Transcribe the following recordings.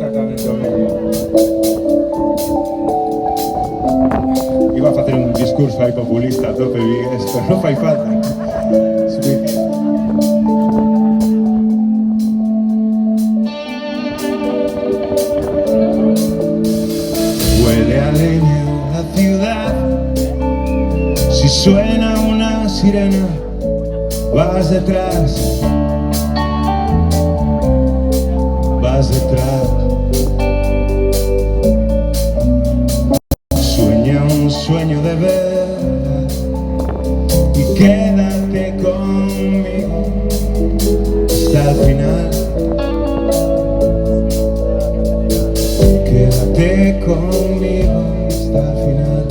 exactamente lo mismo. Iba a facer un discurso aí populista a tope, vi esto, non fai falta. Suficiente. Huele a leña la ciudad, si suena una sirena, vas detrás, vas detrás. Sueña un sueño de verdad y quédate conmigo hasta el final. Quédate conmigo hasta el final.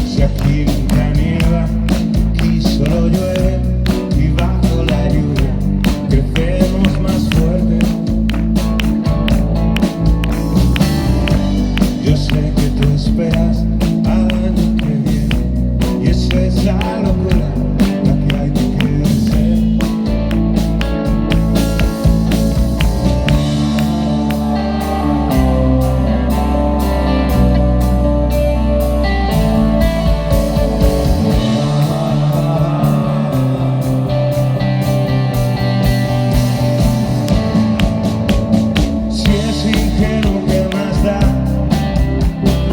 Si aquí nunca nieva, aquí solo llueve y bajo la lluvia crecemos más fuerte. Yo sé que tú esperas al año que viene y eso es la locura.